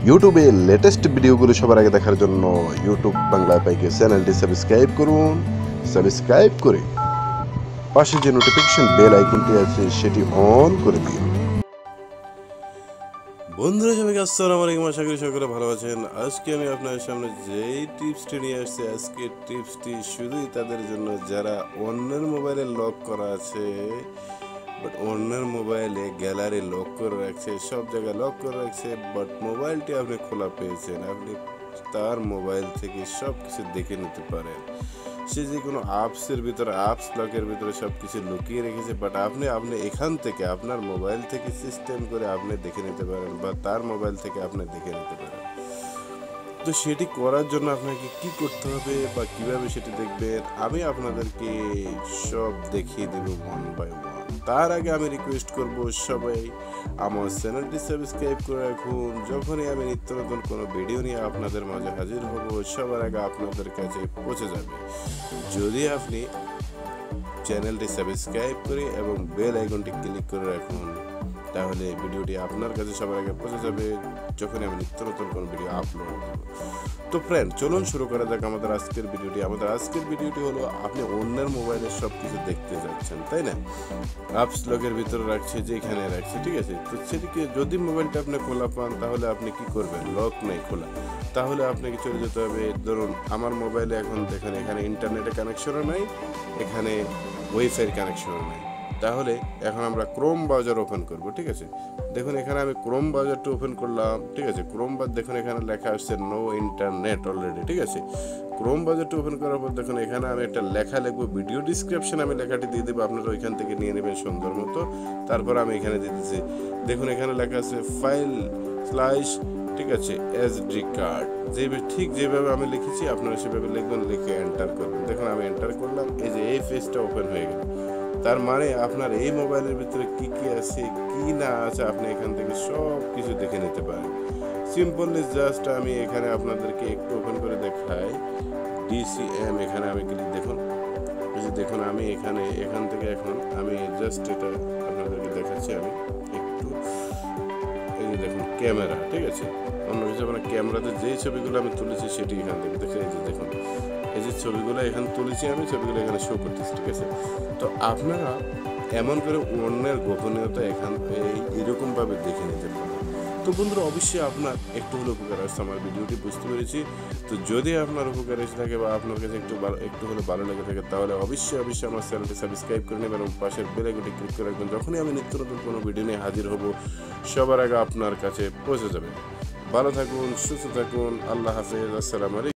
ইউটিউবে লেটেস্ট ভিডিওগুলো সবার আগে দেখার জন্য ইউটিউব বাংলা পাইকে চ্যানেলটি সাবস্ক্রাইব করুন। সাবস্ক্রাইব করে পাশে যে নোটিফিকেশন বেল আইকনটি আছে সেটি অন করে দিন। বন্ধুরা সবাইকে আসসালামু আলাইকুম, আশা করি সকলে ভালো আছেন। আজকে আমি আপনাদের সামনে যেই টিপসটি নিয়ে আসছি, আজকে টিপসটি শুধুই তাদের জন্য যারা অন্যের মোবাইলে লক করা আছে, বাট অন্যের মোবাইলে গ্যালারি লক করে রাখছে, সব জায়গায় লক করে রাখছে, বাট মোবাইলটি আপনি খোলা পেয়েছেন, আপনি তার মোবাইল থেকে সব কিছু দেখে নিতে পারেন। সে যে কোনো অ্যাপসের ভিতরে, অ্যাপস লকের ভিতরে সব কিছু লুকিয়ে রেখেছে, বাট আপনি এখান থেকে আপনার মোবাইল থেকে সিস্টেম করে আপনি দেখে নিতে পারেন, বা তার মোবাইল থেকে আপনি দেখে নিতে পারেন। তো সেটি করার জন্য আপনাকে কি করতে হবে বা কিভাবে সেটি দেখবেন, আমি আপনাদেরকে সব দেখিয়ে দেব ওয়ান বাই ওয়ান। তার আগে আমি রিকোয়েস্ট করব, সবাই আমার চ্যানেলটি সাবস্ক্রাইব করে রাখুন। যখনই আমি নিত্য নতুন কোনো ভিডিও নিয়ে আপনাদের মাঝে হাজির হব, সবার আগে আপনাদের কাছে পৌঁছে যাবে। যদি আপনি চ্যানেলটি সাবস্ক্রাইব করে এবং বেল আইকনটি ক্লিক করে রাখুন, তাহলে ভিডিওটি আপনার কাছে সবার আগে পৌঁছে যাবে যখনই আমি নিত্য নতুন কোনো ভিডিও আপলোড করব। তো ফ্রেন্ড, চলুন শুরু করা যাক আমাদের আজকের ভিডিওটি। আমাদের আজকের ভিডিওটি হলো, আপনি অন্যের মোবাইলে সব কিছু দেখতে যাচ্ছেন, তাই না? অ্যাপস লকের ভিতরে রাখছে, যেখানে রাখছে, ঠিক আছে। তো সেটিকে যদি মোবাইলটা আপনি খোলা পান, তাহলে আপনি কি করবেন? লক নেই খোলা, তাহলে আপনাকে চলে যেতে হবে। ধরুন আমার মোবাইলে এখন দেখেন, এখানে ইন্টারনেটের কানেকশনও নাই, এখানে ওয়াইফাই কানেকশনও নাই। তাহলে এখন আমরা ক্রোম ব্রাউজার ওপেন করব, ঠিক আছে। দেখুন এখানে আমি ক্রোম ব্রাউজারটা ওপেন করলাম, ঠিক আছে। ক্রোম ব্রাউজার দেখুন এখানে লেখা আসছে নো ইন্টারনেট অলরেডি, ঠিক আছে। ক্রোম ব্রাউজারটা ওপেন করার পর দেখুন এখানে আমি একটা লেখা লিখবো, ভিডিও ডিসক্রিপশন আমি লেখাটি দিয়ে দেবো, আপনারা ওইখান থেকে নিয়ে নেবেন সুন্দর মতো। তারপর আমি এখানে দিয়ে দিচ্ছি, দেখুন এখানে লেখা আছে ফাইল স্লাইস, ঠিক আছে, এসডি কার্ড। ঠিক যেভাবে আমি লিখেছি আপনারা সেভাবে লিখবেন, লিখে এন্টার করবেন। দেখুন আমি এন্টার করলাম, এই যে এই পেজটা ওপেন হয়ে গেল। তার মানে আপনার এই মোবাইলের ভিতরে কি কি আছে কি না আছে আপনি এখান থেকে সব কিছু দেখে নিতে পারেন। সিম্পলি জাস্ট আমি এখানে আপনাদেরকে একটু ওপেন করে দেখাই, ডিসিএম, এখানে আমি ক্লিক, দেখুন এই যে দেখুন আমি এখান থেকে এখন আমি জাস্ট এটা আপনাদেরকে দেখাচ্ছি। আমি একটু এই যে দেখুন ক্যামেরা, ঠিক আছে, অন্য কিছু মানে ক্যামেরাতে যেই ছবিগুলো আমি তুলেছি সেটি এখান থেকে দেখে, এই যে দেখুন এই যে ছবিগুলো এখানে তুলেছি আমি, ছবিগুলো এখানে শো করতেছি, ঠিক আছে। তো আপনারা এমন করে অন্যের গোপনীয়তা এরকমভাবে দেখে নিতে পারেন। তো বন্ধুরা, অবশ্যই আপনার একটু হলে উপকার আসছে আমার ভিডিওটি, বুঝতে পেরেছি। তো যদি আপনার উপকার এসে থাকে বা আপনার কাছে একটু হলে ভালো লেগে থাকে, তাহলে অবশ্যই আমার চ্যানেলটি সাবস্ক্রাইব করে নেবেন এবং পাশের বেল আইকনটি ক্লিক করে রাখবেন। যখনই আমি নিত্য নতুন কোনো ভিডিও নিয়ে হাজির হব, সবার আগে আপনার কাছে পৌঁছে যাবে। ভালো থাকুন, সুস্থ থাকুন, আল্লাহ হাফেজ, আসসালামু আলাইকুম।